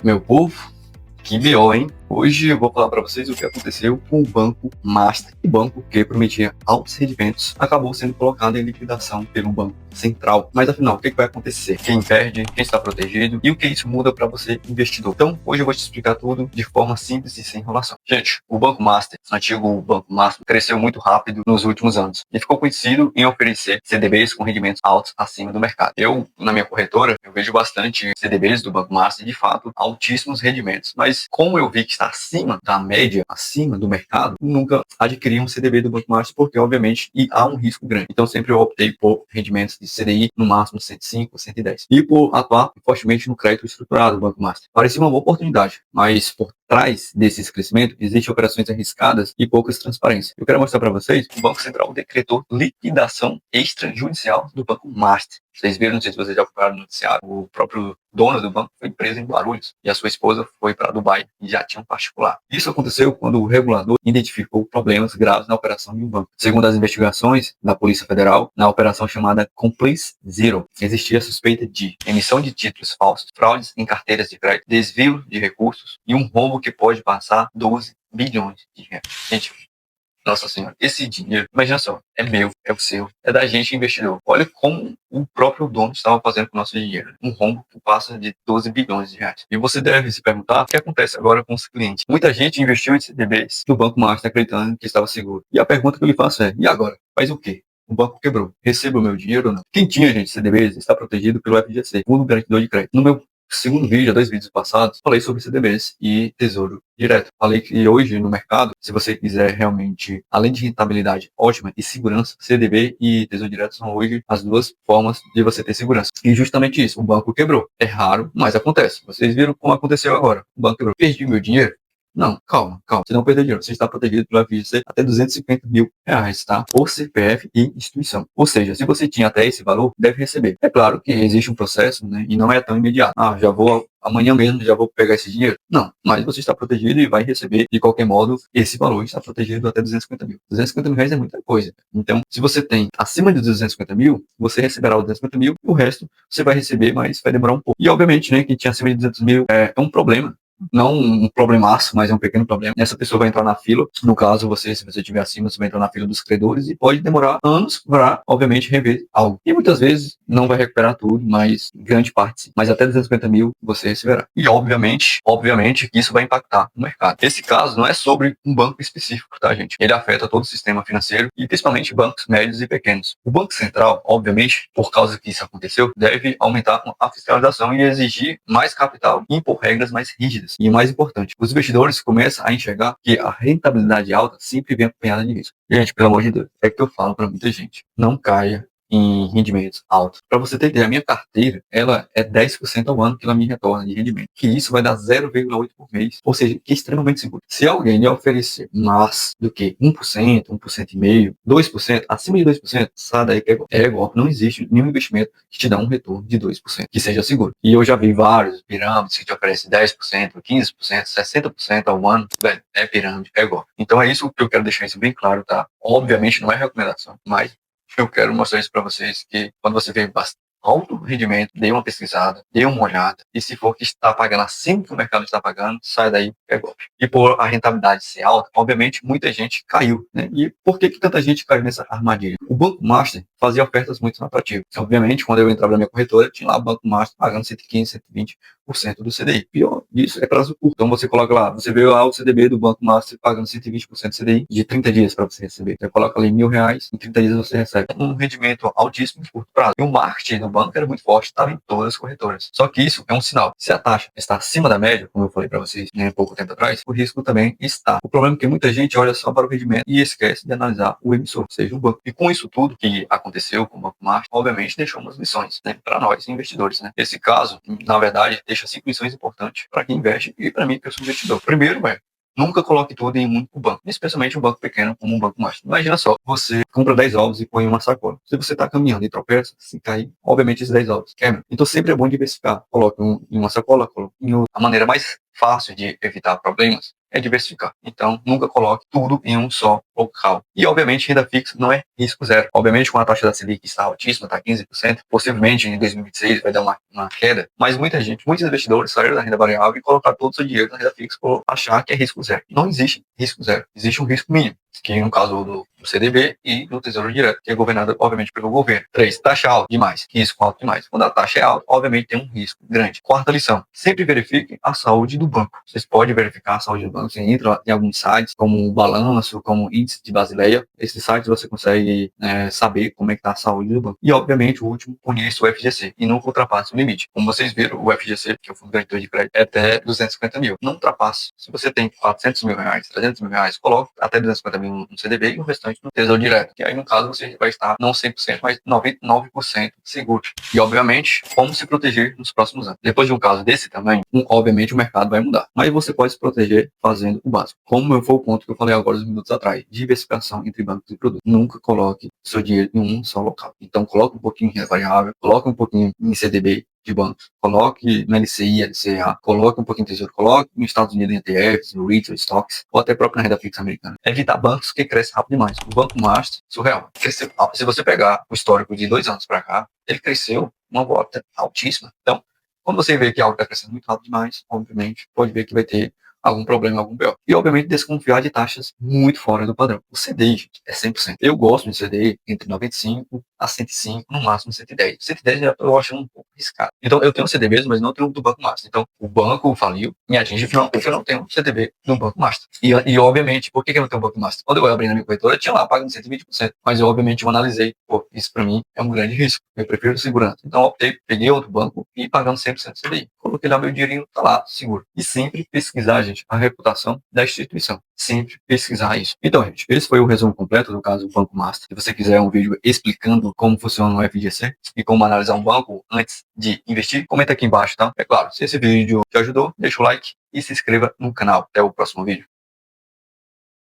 Meu povo, que BO, hein? Hoje eu vou falar para vocês o que aconteceu com o Banco Master. O banco que prometia altos rendimentos acabou sendo colocado em liquidação pelo Banco Central. Mas afinal, o que vai acontecer? Quem perde, quem está protegido e o que isso muda para você, investidor? Então, hoje eu vou te explicar tudo de forma simples e sem enrolação. Gente, o Banco Master, antigo Banco Master, cresceu muito rápido nos últimos anos e ficou conhecido em oferecer CDBs com rendimentos altos acima do mercado. Eu, na minha corretora, eu vejo bastante CDBs do Banco Master, de fato, altíssimos rendimentos. Mas como eu vi que está acima da média, acima do mercado, nunca adquiri um CDB do Banco Master, porque obviamente há um risco grande. Então sempre eu optei por rendimentos de CDI no máximo 105, 110. E por atuar fortemente no crédito estruturado do Banco Master. Parecia uma boa oportunidade, mas por trás desses crescimentos existem operações arriscadas e poucas transparências. Eu quero mostrar para vocês, o Banco Central decretou liquidação extrajudicial do Banco Master. Vocês viram, não sei se vocês já acompanharam no noticiário, o próprio dono do banco foi preso em Guarulhos e a sua esposa foi para Dubai e já tinha um particular. Isso aconteceu quando o regulador identificou problemas graves na operação de um banco. Segundo as investigações da Polícia Federal, na operação chamada Compliance Zero, existia suspeita de emissão de títulos falsos, fraudes em carteiras de crédito, desvio de recursos e um rombo que pode passar 12 bilhões de reais. Gente, nossa senhora, esse dinheiro, imagina só, é meu, é o seu, é da gente investidor. Olha como o próprio dono estava fazendo com o nosso dinheiro. Um rombo que passa de 12 bilhões de reais. E você deve se perguntar o que acontece agora com os clientes. Muita gente investiu em CDBs do Banco Master acreditando que estava seguro. E a pergunta que eu lhe faço é, e agora? Faz o quê? O banco quebrou. Recebo o meu dinheiro ou não? Quem tinha, gente, CDBs está protegido pelo FGC, Fundo Garantidor de Crédito. No meu segundo vídeo, 2 vídeos passados, falei sobre CDBs e Tesouro Direto. Falei que hoje no mercado, se você quiser realmente, além de rentabilidade ótima e segurança, CDB e Tesouro Direto são hoje as duas formas de você ter segurança. E justamente isso, o banco quebrou. É raro, mas acontece. Vocês viram como aconteceu agora. O banco quebrou. Perdi meu dinheiro? Não, calma. Você não perdeu dinheiro. Você está protegido pelo FGC até 250 mil reais, tá? Por CPF e instituição. Ou seja, se você tinha até esse valor, deve receber. É claro que existe um processo, né? E não é tão imediato. Já vou amanhã mesmo, já vou pegar esse dinheiro. Não, mas você está protegido e vai receber, de qualquer modo, esse valor está protegido até 250 mil. 250 mil reais é muita coisa. Então, se você tem acima de 250 mil, você receberá os 250 mil e o resto você vai receber, mas vai demorar um pouco. E, obviamente, né, quem tinha acima de 200 mil é um problema. Não um problemaço, mas é um pequeno problema. Essa pessoa vai entrar na fila. No caso, se você estiver acima, você vai entrar na fila dos credores e pode demorar anos para, obviamente, rever algo. E muitas vezes não vai recuperar tudo, mas grande parte sim. Mas até 250 mil você receberá. E obviamente que isso vai impactar no mercado. Esse caso não é sobre um banco específico, tá, gente? Ele afeta todo o sistema financeiro e principalmente bancos médios e pequenos. O Banco Central, obviamente, por causa que isso aconteceu, deve aumentar a fiscalização e exigir mais capital e impor regras mais rígidas. E o mais importante, os investidores começam a enxergar que a rentabilidade alta sempre vem acompanhada de risco. Gente, pelo amor de Deus, é que eu falo para muita gente, não caia em rendimentos altos. Para você ter ideia, a minha carteira, ela é 10% ao ano que ela me retorna de rendimento. Que isso vai dar 0,8 por mês. Ou seja, que é extremamente seguro. Se alguém lhe oferecer mais do que 1%, 1,5%, 2%, acima de 2%, sai daí que é golpe. É golpe. Não existe nenhum investimento que te dá um retorno de 2%, que seja seguro. E eu já vi vários pirâmides que te oferecem 10%, 15%, 60% ao ano. Velho, é pirâmide, é golpe. Então é isso que eu quero deixar isso bem claro, tá? Obviamente não é recomendação, mas eu quero mostrar isso para vocês, que quando você vê alto rendimento, dê uma pesquisada, dê uma olhada, e se for que está pagando assim que o mercado está pagando, sai daí, é golpe. E por a rentabilidade ser alta, obviamente muita gente caiu, né? E por que tanta gente caiu nessa armadilha? O Banco Master fazia ofertas muito atrativas. Obviamente, quando eu entrava na minha corretora, tinha lá o Banco Master pagando 115, 120% do CDI. Pior disso, é prazo curto. Então você coloca lá, você vê lá o CDB do Banco Master pagando 120% do CDI de 30 dias para você receber. Você coloca ali R$1.000, em 30 dias você recebe um rendimento altíssimo em curto prazo. E o marketing do banco era muito forte, estava em todas as corretoras. Só que isso é um sinal. Se a taxa está acima da média, como eu falei para vocês, né, pouco tempo atrás, o risco também está. O problema é que muita gente olha só para o rendimento e esquece de analisar o emissor, ou seja, o banco. E com isso tudo que aconteceu com o Banco Master, obviamente deixou umas lições, né, para nós investidores, né. Esse caso, na verdade, deixa 5 lições importantes para quem investe e para mim que eu sou investidor. Primeiro, nunca coloque tudo em um único banco, especialmente um banco pequeno como um Banco Master. Imagina só, você compra 10 ovos e põe em uma sacola. Se você está caminhando e tropeça, se cair, obviamente esses 10 ovos quebram. Então sempre é bom diversificar. Coloque um em uma sacola, coloque em outra. A maneira mais fácil de evitar problemas é diversificar. Então, nunca coloque tudo em um só local. E, obviamente, renda fixa não é risco zero. Obviamente, com a taxa da Selic está altíssima, está 15%, possivelmente em 2026 vai dar uma queda, mas muitos investidores saíram da renda variável e colocaram todo o seu dinheiro na renda fixa por achar que é risco zero. Não existe risco zero, existe um risco mínimo, que no caso do CDB e do Tesouro Direto, que é governado, obviamente, pelo governo. 3. Taxa alta demais, risco alto demais. Quando a taxa é alta, obviamente tem um risco grande. Quarta lição, sempre verifique a saúde do banco. Vocês podem verificar a saúde do banco, você entra em alguns sites, como o Balanço, como o Índice de Basileia. Esses sites você consegue saber como é que está a saúde do banco. E, obviamente, o último, conheça o FGC e nunca ultrapasse o limite. Como vocês viram, o FGC, que é o Fundo Garantidor de Crédito, é até 250 mil. Não ultrapasse. Se você tem 400 mil reais, 300 mil reais, coloque até 250 mil no CDB e o restante no Tesouro Direto. Que aí, no caso, você vai estar não 100%, mas 99% seguro. E, obviamente, como se proteger nos próximos anos. Depois de um caso desse tamanho, obviamente o mercado vai mudar. Mas você pode se proteger fazendo o básico. Como foi o ponto que eu falei agora uns minutos atrás. Diversificação entre bancos e produtos. Nunca coloque seu dinheiro em um só local. Então, coloque um pouquinho em renda variável, coloque um pouquinho em CDB de bancos, coloque no LCI, LCA, coloque um pouquinho em tesouro, coloque nos Estados Unidos em ETFs, no retail, stocks, ou até próprio na renda fixa americana. Evitar bancos que crescem rápido demais. O Banco Master, surreal. Cresceu. Se você pegar o histórico de 2 anos para cá, ele cresceu uma volta altíssima. Então, quando você vê que algo está crescendo muito rápido demais, obviamente, pode ver que vai ter algum problema, algum BO. E, obviamente, desconfiar de taxas muito fora do padrão. O CDI, gente, é 100%. Eu gosto de CDI entre 95 a 105, no máximo 110. 110 eu acho um pouco arriscado. Então, eu tenho um CDB, mas não tenho do Banco Master. Então, o banco faliu, me atinge finalmente, eu não tenho um CDB no Banco Master. E obviamente, por que eu não tenho um Banco Master? Quando eu abri na minha corretora, eu tinha lá pagando 120%. Mas eu, obviamente, eu analisei, isso para mim é um grande risco. Eu prefiro segurança. Então, eu optei, peguei outro banco e pagando 100% CDI. Coloquei lá meu dinheirinho, tá lá, seguro. E sempre pesquisar, gente, a reputação da instituição. Sempre pesquisar isso. Então, gente, esse foi o resumo completo do caso do Banco Master. Se você quiser um vídeo explicando como funciona o FGC e como analisar um banco antes de investir, comenta aqui embaixo, tá? É claro, se esse vídeo te ajudou, deixa o like e se inscreva no canal. Até o próximo vídeo.